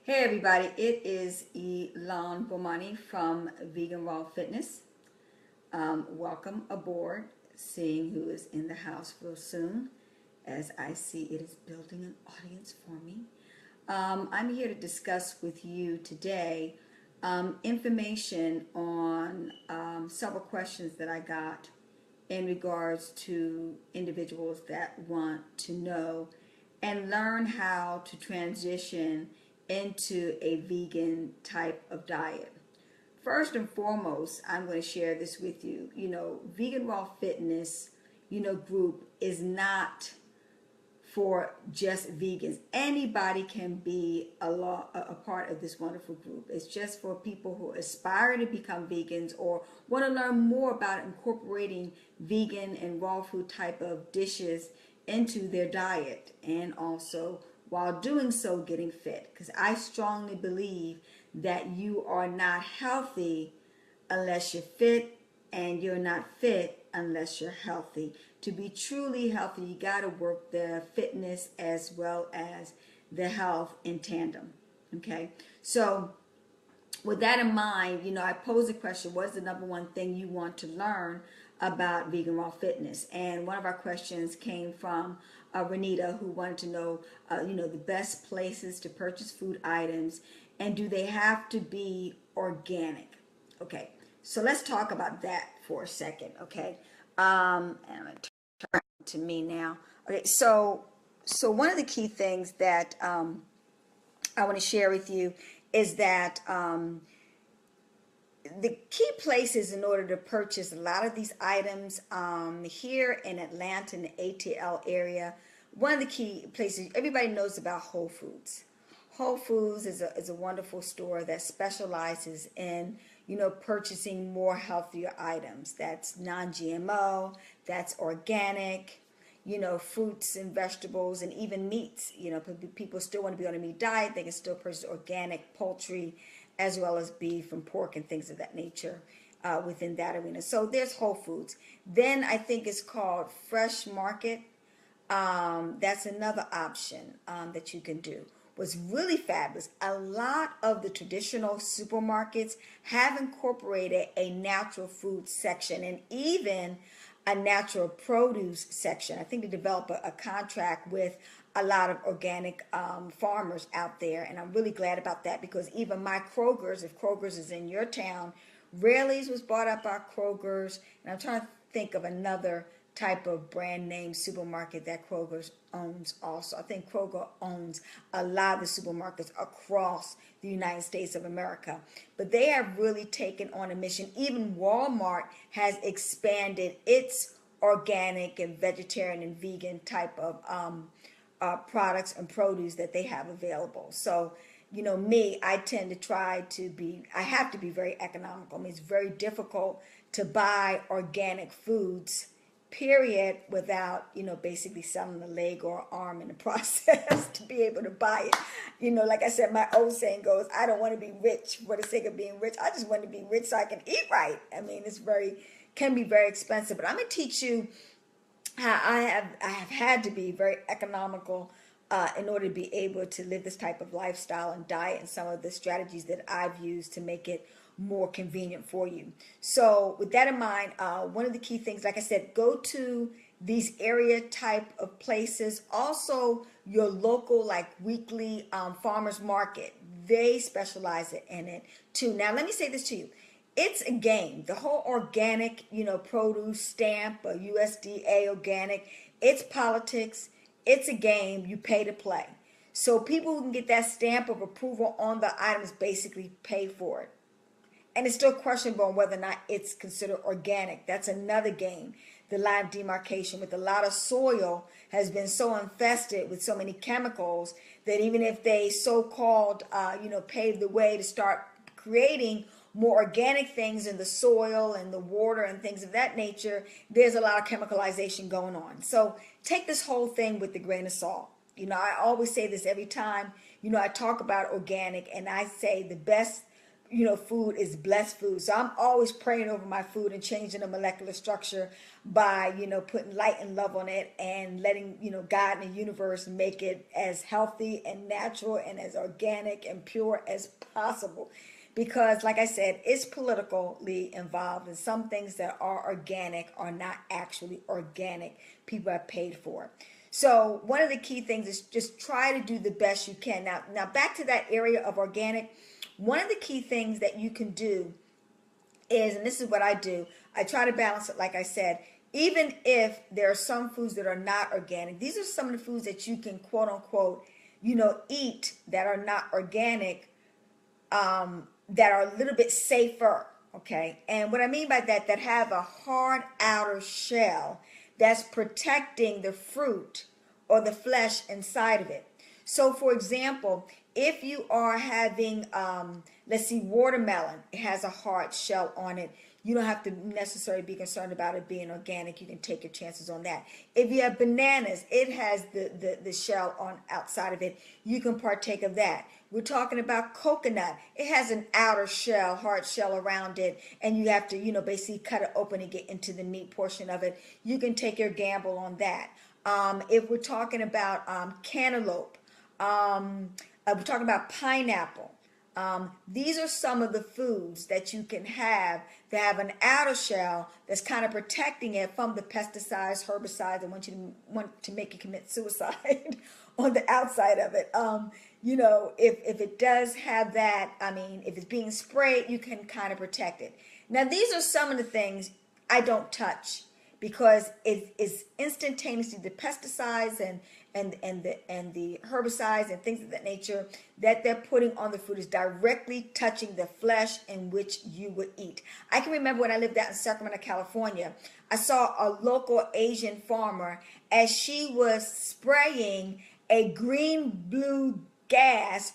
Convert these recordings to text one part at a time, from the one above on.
Hey everybody, it is Elon Bomani from Vegan Raw Fitness. Welcome aboard, seeing who is in the house real soon, as I see it is building an audience for me. I'm here to discuss with you today information on several questions that I got in regards to individuals that want to know and learn how to transition into a vegan type of diet. First and foremost, I'm going to share this with you. Vegan Raw Fitness, group is not for just vegans. Anybody can be a part of this wonderful group. It's just for people who aspire to become vegans or want to learn more about incorporating vegan and raw food type of dishes into their diet, and also while doing so getting fit, because I strongly believe that you are not healthy unless you're fit, and you're not fit unless you're healthy. To be truly healthy, you got to work the fitness as well as the health in tandem. Okay, so with that in mind, I posed the question: what's the number one thing you want to learn about Vegan Raw Fitness? And one of our questions came from Renita, who wanted to know, the best places to purchase food items, and do they have to be organic? Okay, so let's talk about that for a second. Okay, and I'm going to turn to me now. Okay, so one of the key things that I want to share with you is that the key places in order to purchase a lot of these items here in Atlanta, in the ATL area, one of the key places, everybody knows about Wholefoods. Wholefoods is a wonderful store that specializes in, purchasing more healthier items. That's non-GMO, that's organic, fruits and vegetables, and even meats. People still want to be on a meat diet. They can still purchase organic poultry as well as beef and pork and things of that nature within that arena. So there's Whole Foods. Then I think it's called Fresh Market. That's another option that you can do. What's really fabulous, a lot of the traditional supermarkets have incorporated a natural food section and even a natural produce section. I think they developed a contract with a lot of organic farmers out there, and I'm really glad about that, because even my Krogers, if Krogers is in your town, Raley's was bought up by Krogers, and I'm trying to think of another type of brand name supermarket that Kroger owns also. I think Kroger owns a lot of the supermarkets across the United States of America. But they have really taken on a mission. Even Walmart has expanded its organic and vegetarian and vegan type of products and produce that they have available. So, me, I tend to I have to be very economical. I mean, it's very difficult to buy organic foods, period, without, basically selling a leg or arm in the process to be able to buy it. Like I said, my old saying goes, I don't want to be rich for the sake of being rich. I just want to be rich so I can eat right. I mean, can be very expensive, but I'm going to teach you how I have had to be very economical in order to be able to live this type of lifestyle and diet, and some of the strategies that I've used to make it more convenient for you. So with that in mind, one of the key things, like I said, go to these area type of places. Also your local, like weekly farmers market, they specialize in it too. Now let me say this to you. It's a game. The whole organic, produce stamp, or USDA organic, it's politics. It's a game. You pay to play. So people who can get that stamp of approval on the items basically pay for it. And it's still questionable on whether or not it's considered organic. That's another game. The line of demarcation with a lot of soil has been so infested with so many chemicals that even if they so-called, pave the way to start creating more organic things in the soil and the water and things of that nature, there's a lot of chemicalization going on. So take this whole thing with a grain of salt. I always say this every time, I talk about organic, and I say the best food is blessed food. So I'm always praying over my food and changing the molecular structure by, putting light and love on it and letting, God and the universe make it as healthy and natural and as organic and pure as possible. Because, like I said, it's politically involved, and some things that are organic are not actually organic. People have paid for. So one of the key things is just try to do the best you can. Now back to that area of organic. One of the key things that you can do is, and this is what I do, I try to balance it, like I said, even if there are some foods that are not organic, these are some of the foods that you can, quote unquote, eat that are not organic, that are a little bit safer, okay? And what I mean by that have a hard outer shell that's protecting the fruit or the flesh inside of it. So, for example, if you are having, let's see, watermelon, it has a hard shell on it. You don't have to necessarily be concerned about it being organic. You can take your chances on that. If you have bananas, it has the shell on outside of it. You can partake of that. We're talking about coconut. It has an outer shell, hard shell around it, and you have to, basically cut it open and get into the meat portion of it. You can take your gamble on that. If we're talking about cantaloupe, we're talking about pineapple. These are some of the foods that you can have that have an outer shell that's kind of protecting it from the pesticides, herbicides that want to make you commit suicide on the outside of it. If it does have that, if it's being sprayed, you can kind of protect it. Now, these are some of the things I don't touch because it's instantaneously the pesticides and the herbicides and things of that nature that they're putting on the food is directly touching the flesh in which you would eat. I can remember when I lived out in Sacramento, California, I saw a local Asian farmer as she was spraying a green-blue gas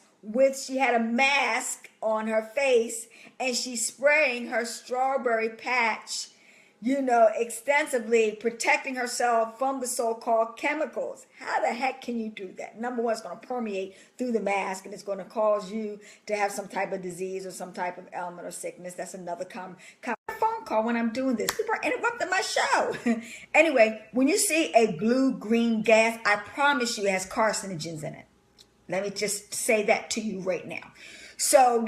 she had a mask on her face, and she's spraying her strawberry patch extensively, protecting herself from the so-called chemicals. How the heck can you do that? Number one, it's going to permeate through the mask, and it's going to cause you to have some type of disease or some type of ailment or sickness. That's another phone call when I'm doing this. People are interrupting my show. Anyway, when you see a blue-green gas, I promise you it has carcinogens in it. Let me just say that to you right now. So,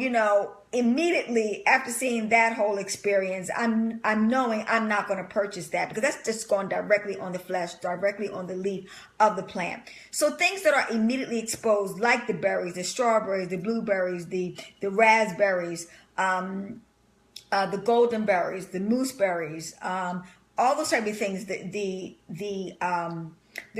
immediately after seeing that whole experience, I'm knowing I'm not going to purchase that because that's just going directly on the flesh, directly on the leaf of the plant. So things that are immediately exposed, like the berries, the strawberries, the blueberries, the raspberries, the golden berries, the mooseberries, all those type of things, the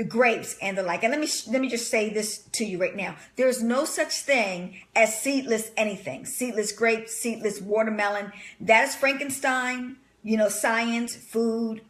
grapes and the like. And let me just say this to you right now. There is no such thing as seedless anything. Seedless grapes, seedless watermelon. That is Frankenstein, science, food,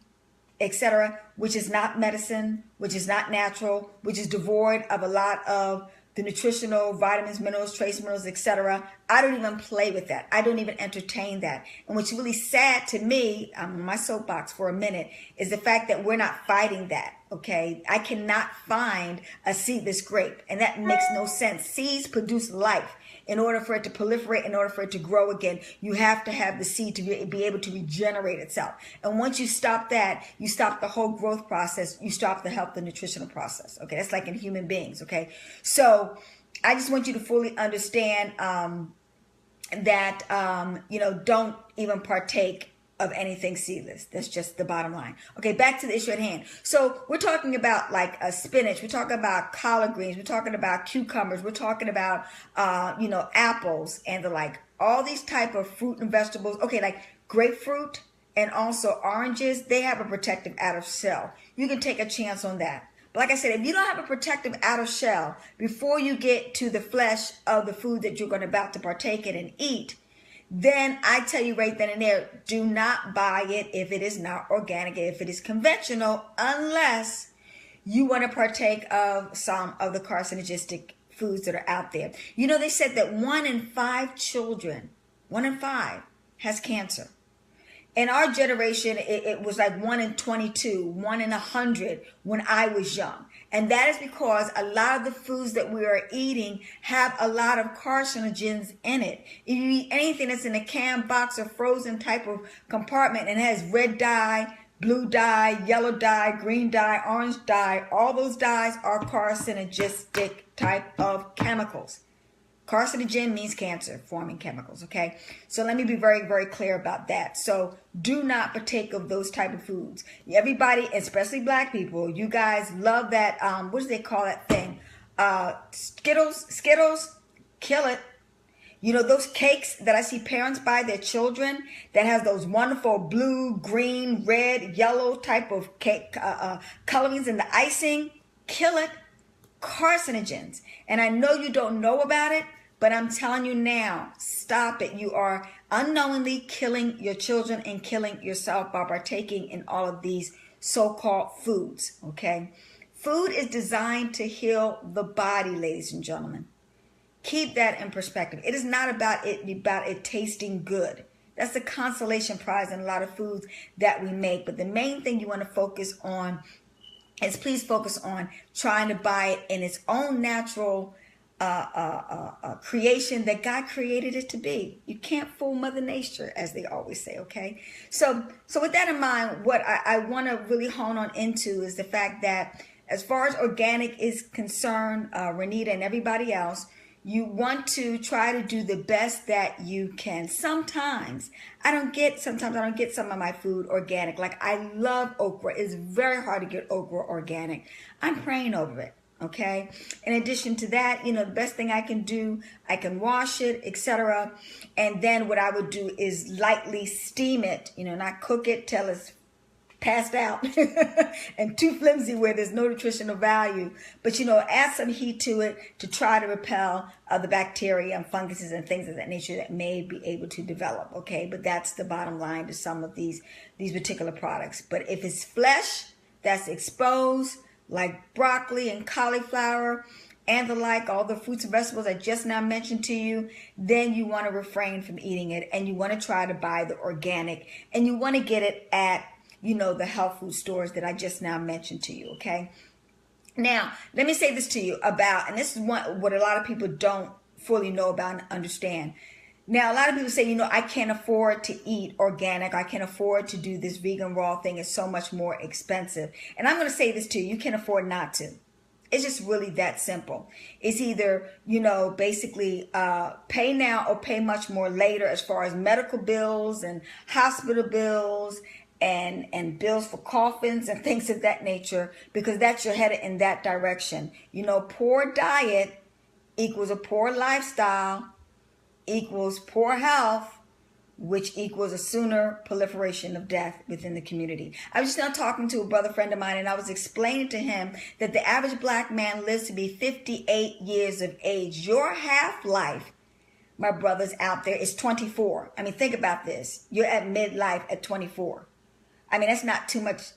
etc., which is not medicine, which is not natural, which is devoid of a lot of the nutritional vitamins, minerals, trace minerals, etc. I don't even play with that. I don't even entertain that. And what's really sad to me, I'm on my soapbox for a minute, is the fact that we're not fighting that. Okay, I cannot find a seedless grape, and that makes no sense. Seeds produce life. In order for it to proliferate, in order for it to grow again, you have to have the seed to be able to regenerate itself. And once you stop that, you stop the whole growth process. You stop the health and nutritional process. Okay, that's like in human beings. Okay, so I just want you to fully understand that don't even partake of anything seedless. That's just the bottom line. Okay, back to the issue at hand. So we're talking about like spinach. We're talking about collard greens. We're talking about cucumbers. We're talking about, apples and the like. All these type of fruit and vegetables. Okay, like grapefruit and also oranges, they have a protective outer shell. You can take a chance on that. But like I said, if you don't have a protective outer shell before you get to the flesh of the food that you're about to partake in and eat, then I tell you right then and there, do not buy it if it is not organic, if it is conventional, unless you want to partake of some of the carcinogenic foods that are out there. They said that 1 in 5 children, 1 in 5 has cancer. In our generation, it was like 1 in 22, 1 in 100 when I was young. And that is because a lot of the foods that we are eating have a lot of carcinogens in it. If you eat anything that's in a can, box, or frozen type of compartment and has red dye, blue dye, yellow dye, green dye, orange dye, all those dyes are carcinogistic type of chemicals. Carcinogen means cancer forming chemicals, okay? So let me be very, very clear about that. So do not partake of those type of foods. Everybody, especially black people, you guys love that, what do they call that thing? Skittles, kill it. You know, those cakes that I see parents buy their children that has those wonderful blue, green, red, yellow type of cake colorings in the icing, kill it. Carcinogens. And I know you don't know about it, but I'm telling you now, stop it. You are unknowingly killing your children and killing yourself by partaking in all of these so-called foods, okay? Food is designed to heal the body, ladies and gentlemen. Keep that in perspective. It is not about it tasting good. That's the consolation prize in a lot of foods that we make. But the main thing you want to focus on is please focus on trying to buy it in its own natural creation that God created it to be. You can't fool Mother Nature, as they always say, okay? So with that in mind, what I want to really hone on into is the fact that as far as organic is concerned, Renita and everybody else, you want to try to do the best that you can. Sometimes I don't get some of my food organic. Like I love okra. It's very hard to get okra organic. I'm praying over it. Okay. In addition to that, you know, the best thing I can do, I can wash it, etc. And then what I would do is lightly steam it, you know, not cook it till it's passed out and too flimsy where there's no nutritional value, but you know, add some heat to it to try to repel the bacteria and funguses and things of that nature that may be able to develop. Okay, but that's the bottom line to some of these particular products. But if it's flesh that's exposed, like broccoli and cauliflower and the like, all the fruits and vegetables I just now mentioned to you, then you want to refrain from eating it, and you want to try to buy the organic, and you want to get it at, you know, the health food stores that I just now mentioned to you, okay? Now, let me say this to you about, and this is what a lot of people don't fully know about and understand. Now, a lot of people say, you know, I can't afford to eat organic. I can't afford to do this vegan raw thing. It's so much more expensive. And I'm going to say this to you. You can afford not to. It's just really that simple. It's either, you know, basically pay now or pay much more later as far as medical bills and hospital bills and bills for coffins and things of that nature, because that's you're headed in that direction. You know, poor diet equals a poor lifestyle equals poor health, which equals a sooner proliferation of death within the community. I was just now talking to a brother friend of mine, and I was explaining to him that the average black man lives to be 58 years of age. Your half-life, my brothers out there, is 24. I mean, think about this. You're at midlife at 24. I mean, that's not too much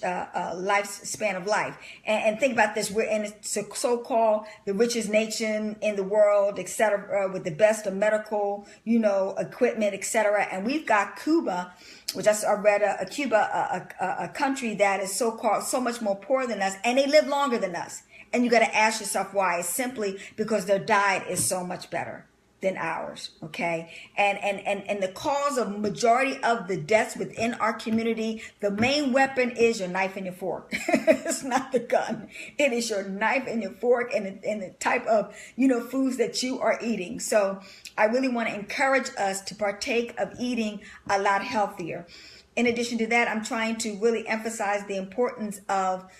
lifespan of life. And think about this. We're in so-called the richest nation in the world, et cetera, with the best of medical, you know, equipment, et cetera. And we've got Cuba, which I read a country that is so-called so much more poor than us, and they live longer than us. And you got to ask yourself why. It's simply because their diet is so much better than ours, okay? And the cause of majority of the deaths within our community, the main weapon is your knife and your fork. It's not the gun. It is your knife and your fork and the type of, you know, foods that you are eating. So I really want to encourage us to partake of eating a lot healthier. In addition to that, I'm trying to really emphasize the importance of,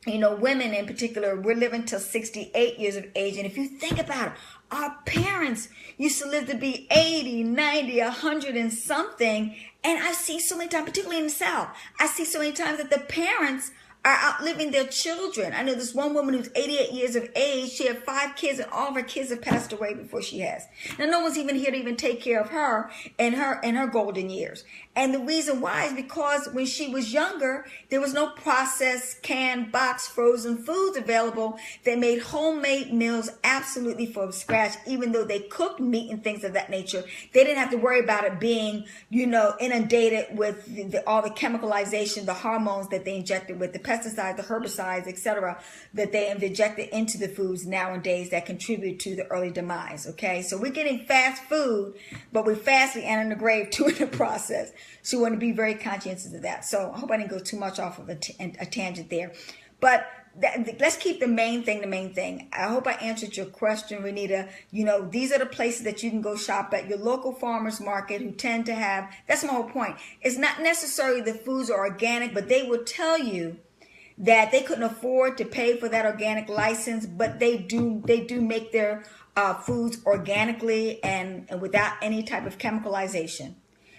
you know, women in particular. We're living till 68 years of age. And if you think about it, our parents used to live to be 80, 90, 100 and something. And I see so many times, particularly in the South, I see so many times that the parents are outliving their children. I know this one woman who's 88 years of age. She had 5 kids, and all of her kids have passed away before she has. Now, no one's even here to even take care of her in her golden years. And the reason why is because when she was younger, there was no processed, canned, boxed, frozen foods available. They made homemade meals absolutely from scratch, even though they cooked meat and things of that nature. They didn't have to worry about it being, you know, inundated with all the chemicalization, the hormones that they injected with the pesticides, the herbicides, etc., that they have injected into the foods nowadays that contribute to the early demise. Okay, so we're getting fast food, but we're fastly entering the grave too in the process. So we want to be very conscientious of that. So I hope I didn't go too much off of a tangent there, but let's keep the main thing the main thing. I hope I answered your question, Renita. You know, these are the places that you can go shop at, your local farmers market, who tend to have, that's my whole point. It's not necessarily the foods are organic, but they will tell you that they couldn't afford to pay for that organic license, but they do make their foods organically and without any type of chemicalization.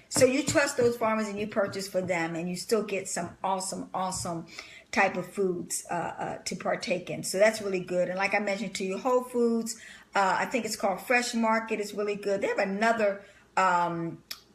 So you trust those farmers and you purchase for them, and you still get some awesome type of foods to partake in. So that's really good. And like I mentioned to you, Wholefoods, I think it's called Fresh Market, is really good. They have another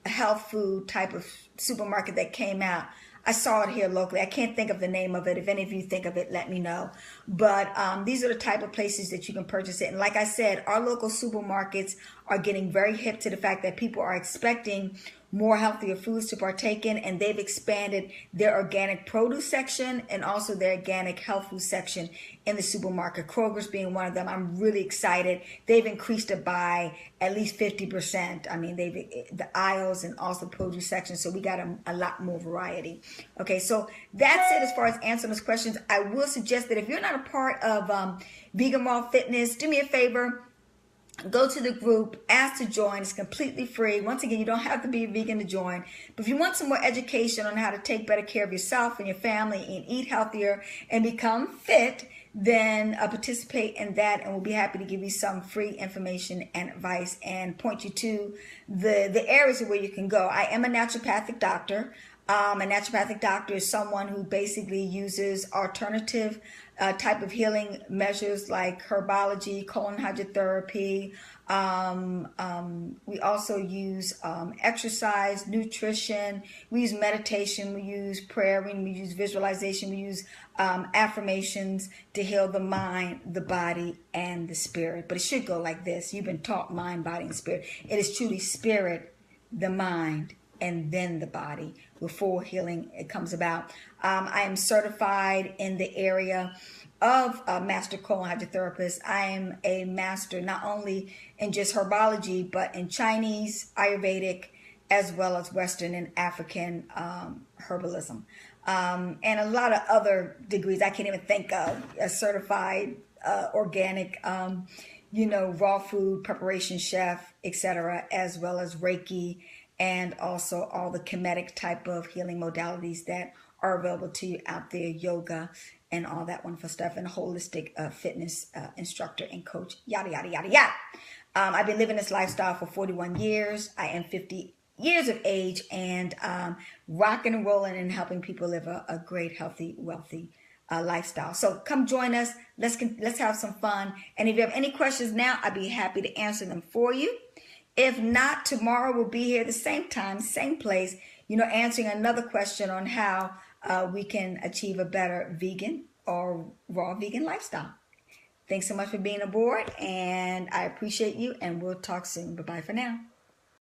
health food type of supermarket that came out. I saw it here locally. I can't think of the name of it. If any of you think of it, let me know. But these are the type of places that you can purchase it. And like I said, our local supermarkets are getting very hip to the fact that people are expecting more healthier foods to partake in, and they've expanded their organic produce section and also their organic health food section in the supermarket. Krogers being one of them. I'm really excited. They've increased it by at least 50%. I mean, the aisles and also produce section, so we got a lot more variety. Okay, so that's it as far as answering those questions. I will suggest that if you're not a part of Vegan Raw Fitness, do me a favor. Go to the group, ask to join. It's completely free. Once again, you don't have to be a vegan to join. But if you want some more education on how to take better care of yourself and your family and eat healthier and become fit, then participate in that, and we'll be happy to give you some free information and advice and point you to the areas where you can go. I am a naturopathic doctor. A naturopathic doctor is someone who basically uses alternative type of healing measures like herbology, colon hydrotherapy. We also use exercise, nutrition. We use meditation. We use prayer. We use visualization. We use affirmations to heal the mind, the body, and the spirit. But it should go like this. You've been taught mind, body, and spirit. It is truly spirit, the mind, and then the body before healing it comes about. I am certified in the area of a master colon hydrotherapist. I am a master not only in just herbology, but in Chinese, Ayurvedic, as well as Western and African herbalism. And a lot of other degrees I can't even think of. A certified organic, raw food preparation chef, etc., as well as Reiki, and also all the Kemetic type of healing modalities that are available to you out there, yoga and all that wonderful stuff, and a holistic fitness instructor and coach, yada, yada, yada, yada. I've been living this lifestyle for 41 years. I am 50 years of age and rocking and rolling and helping people live a great, healthy, wealthy lifestyle. So come join us. Let's have some fun. And if you have any questions now, I'd be happy to answer them for you. If not, tomorrow we'll be here at the same time, same place, answering another question on how we can achieve a better vegan or raw vegan lifestyle. Thanks so much for being aboard, and I appreciate you, and we'll talk soon. Bye-bye for now.